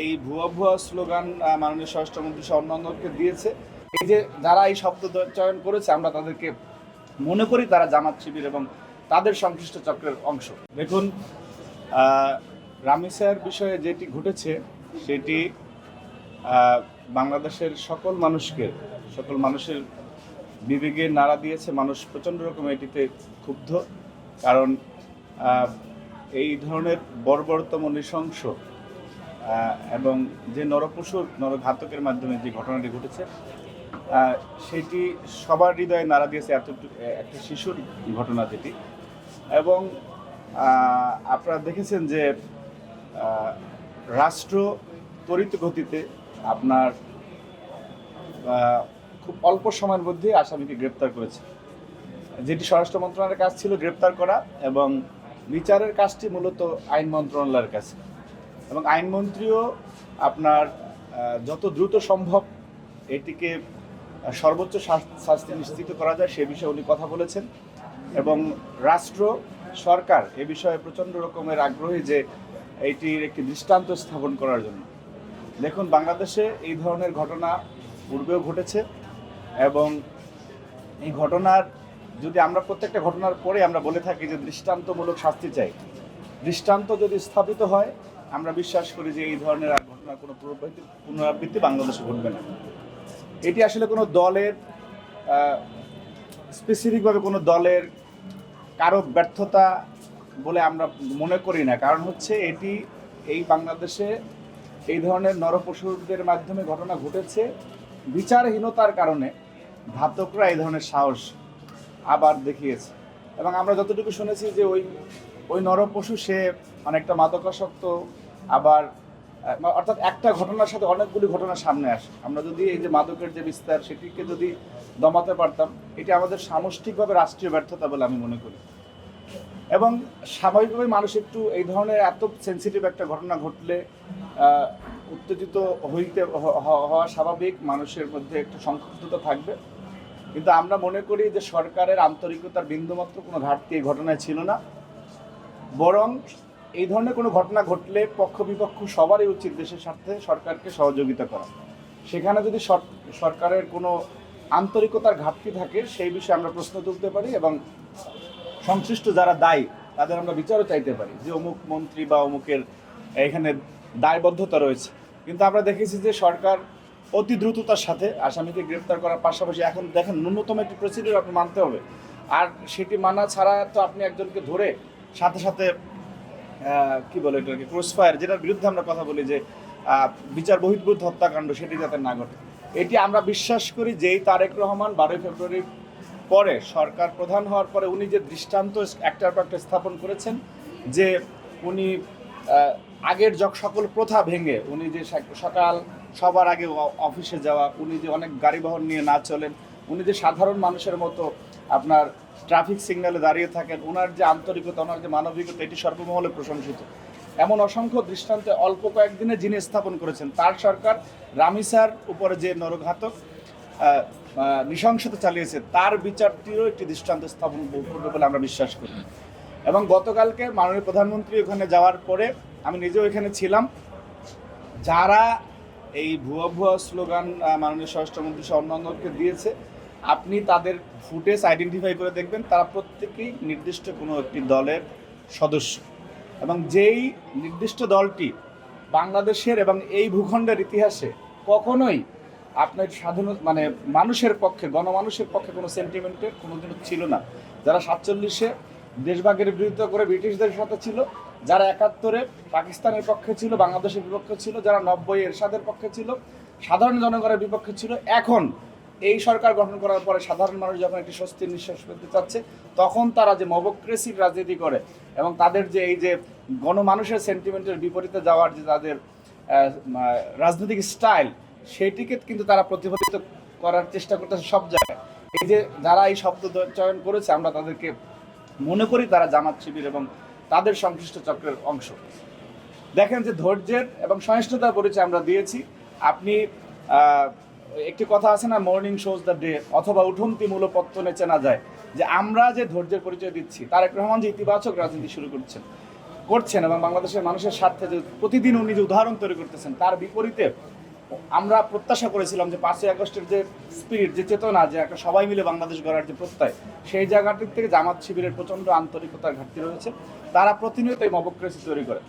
এই ভুয়া ভুয়া স্লোগান মাননীয় স্বরাষ্ট্রমন্ত্রী সহ অন্যান্যকে দিয়েছে। এই যে যারা এই শব্দ চয়ন করেছে, আমরা তাদেরকে মনে করি তারা জামাত শিবির এবং তাদের সংশ্লিষ্ট চক্রের অংশ। দেখুন, রামিসার বিষয়ে যেটি ঘটেছে সেটি বাংলাদেশের সকল মানুষের বিবেকে নাড়া দিয়েছে। মানুষ প্রচণ্ড রকম এটিতে ক্ষুব্ধ, কারণ এই ধরনের বর্বরতম নৃশংস এবং যে নরঘাতকের মাধ্যমে যে ঘটনাটি ঘটেছে সেটি সবার হৃদয়ে নাড়া দিয়েছে। একটা শিশুর ঘটনা যেটি, এবং আপনারা দেখেছেন যে রাষ্ট্র তড়িৎ গতিতে আপনার খুব অল্প সময়ের মধ্যে আসামিকে গ্রেপ্তার করেছে। যেটি স্বরাষ্ট্র মন্ত্রণালয়ের কাজ ছিল গ্রেপ্তার করা, এবং বিচারের কাজটি মূলত আইন মন্ত্রণালয়ের কাছে। এবং আইনমন্ত্রীও আপনার যত দ্রুত সম্ভব এটিকে সর্বোচ্চ শাস্তি নিশ্চিত করা যায় সে বিষয়ে উনি কথা বলেছেন। এবং সরকার এ বিষয়ে প্রচণ্ড রকমের আগ্রহী যে এইটির একটি দৃষ্টান্ত স্থাপন করার জন্য। দেখুন, বাংলাদেশে এই ধরনের ঘটনা পূর্বেও ঘটেছে, এবং এই ঘটনার যদি আমরা প্রত্যেকটা ঘটনার পরে আমরা বলে থাকি যে দৃষ্টান্তমূলক শাস্তি চাই, দৃষ্টান্ত যদি স্থাপিত হয়, আমরা বিশ্বাস করি যে এই ধরনের আর ঘটনার কোনো পুনরাবৃত্তি বাংলাদেশে ঘটবে না। এটি আসলে কোনো দলের স্পেসিফিকভাবে কোনো দলের কারো ব্যর্থতা বলে আমরা মনে করি না। কারণ হচ্ছে এটি এই বাংলাদেশে এই ধরনের নরপশুদের মাধ্যমে ঘটনা ঘটেছে, বিচারহীনতার কারণে ঘাতকরা এই ধরনের সাহস আবার দেখিয়েছে। এবং আমরা যতটুকু শুনেছি যে ওই নরপশু সে অনেকটা মাদকাসক্ত, আবার অর্থাৎ একটা ঘটনার সাথে অনেকগুলি ঘটনা সামনে আসে। আমরা যদি এই যে মাদকের যে বিস্তার সেটিকে যদি দমাতে পারতাম, এটি আমাদের সামষ্টিকভাবে রাষ্ট্রীয় ব্যর্থতা বলে আমি মনে করি। এবং স্বাভাবিকভাবে মানুষ একটু এই ধরনের এত সেন্সিটিভ একটা ঘটনা ঘটলে উত্তেজিত হওয়া স্বাভাবিক, মানুষের মধ্যে একটু সংক্ষুব্ধতা থাকবে। কিন্তু আমরা মনে করি যে সরকারের আন্তরিকতার বিন্দুমাত্র কোনো ঘাটতি এই ঘটনায় ছিল না, বরং এই ধরনের কোনো ঘটনা ঘটলে পক্ষ বিপক্ষ সবারই উচিত দেশের স্বার্থে সরকারকে সহযোগিতা করা। সেখানে যদি সরকারের কোনো আন্তরিকতার ঘাটতি থাকে সেই বিষয়ে আমরা প্রশ্ন তুলতে পারি, এবং সংশ্লিষ্ট যারা দায়ী তাদের আমরা বিচারও চাইতে পারি যে অমুক মন্ত্রী বা অমুকের এখানে দায়বদ্ধতা রয়েছে। কিন্তু আমরা দেখেছি যে সরকার অতি দ্রুততার সাথে আসামিকে গ্রেপ্তার করার পাশাপাশি, এখন দেখেন ন্যূনতম একটি প্রসিডিউর আপনি মানতে হবে, আর সেটি মানা ছাড়া তো আপনি একজনকে ধরে সাথে সাথে কি বলে এটাকে ক্রসফায়ার, যেটার বিরুদ্ধে আমরা কথা বলি যে বিচার বহির্ভূত হত্যাকাণ্ড, সেটি যাতে না ঘটে। এটি আমরা বিশ্বাস করি যেই তারেক রহমান 12 ফেব্রুয়ারির পরে সরকার প্রধান হওয়ার পরে উনি যে দৃষ্টান্ত একটার পর একটা স্থাপন করেছেন, যে উনি আগের সকল প্রথা ভেঙে উনি যে সকাল সবার আগে অফিসে যাওয়া, উনি যে অনেক গাড়িবহর নিয়ে না চলেন, উনি যে সাধারণ মানুষের মতো আপনার ট্রাফিক সিগন্যালে দাঁড়িয়ে থাকেন, ওনার যে আন্তরিকতা, ওনার যে মানবিকতা, এটি সর্বমহলে প্রশংসিত। এমন অসংখ্য দৃষ্টান্তে অল্প কয়েকদিনে যিনি স্থাপন করেছেন, তার সরকার রামিসার উপরে যে নরঘাতক নৃশংসতা চালিয়েছে তার বিচারটিরও একটি দৃষ্টান্ত স্থাপন করবে বলে আমরা বিশ্বাস করি। এবং গতকালকে মাননীয় প্রধানমন্ত্রী ওখানে যাওয়ার পরে আমি নিজেও এখানে ছিলাম, যারা এই ভুয়া ভুয়া স্লোগান মাননীয় স্বরাষ্ট্রমন্ত্রী সহ অন্যান্যকে দিয়েছে, আপনি তাদের ফুটেজ আইডেন্টিফাই করে দেখবেন, তারা প্রত্যেকেই নির্দিষ্ট কোনো একটি দলের সদস্য, এবং যেই নির্দিষ্ট দলটি বাংলাদেশের এবং এই ভূখণ্ডের ইতিহাসে কখনোই আপনার মানুষের পক্ষে, গণমানুষের পক্ষে কোনো সেন্টিমেন্টের কোনোদিনও ছিল না। যারা 47-এ দেশভাগের বিরোধিতা করে ব্রিটিশদের সাথে ছিল, যারা 71-এ পাকিস্তানের পক্ষে ছিল, বাংলাদেশের বিপক্ষে ছিল, যারা 90-এ এরশাদের পক্ষে ছিল, সাধারণ জনগণের বিপক্ষে ছিল, এখন এই সরকার গঠন করার পরে সাধারণ মানুষ যখন একটি স্বস্তির নিঃশ্বাস পেতে চাচ্ছে, তখন তারা যে মবক্রেসির রাজনীতি করে এবং তাদের যে এই যে গণমানুষের সেন্টিমেন্টের বিপরীতে যাওয়ার যে তাদের রাজনৈতিক স্টাইল, সেটিকে কিন্তু তারা প্রতিফলিত করার চেষ্টা করতেছে সব জায়গায়। এই যে যারা এই শব্দ চয়ন করেছে, আমরা তাদেরকে মনে করি তারা জামাত শিবির এবং তাদের সংশ্লিষ্ট চক্রের অংশ। দেখেন যে ধৈর্যের এবং সহিষ্ণুতার পরিচয় আমরা দিয়েছি। আপনি একটি কথা আছে না, মর্নিং শোজ দ্য ডে, অথবা উঠন্তি মূলপত্তনে চেনা যায়, যে আমরা যে ধৈর্যের পরিচয় দিচ্ছি, তারেক রহমান যে ইতিবাচক রাজনীতি শুরু করছেন, করছেন এবং বাংলাদেশের মানুষের স্বার্থে যে প্রতিদিন উনি যে উদাহরণ তৈরি করতেছেন, তার বিপরীতে আমরা প্রত্যাশা করেছিলাম যে 5ই আগস্টের যে স্পিরিট, যে চেতনা, যে একটা সবাই মিলে বাংলাদেশ গড়ার যে প্রত্যয়, সেই জায়গাটির থেকে জামাত শিবিরের প্রচণ্ড আন্তরিকতার ঘাটতি রয়েছে। তারা প্রতিনিয়ত এই মবক্রেসি তৈরি করে।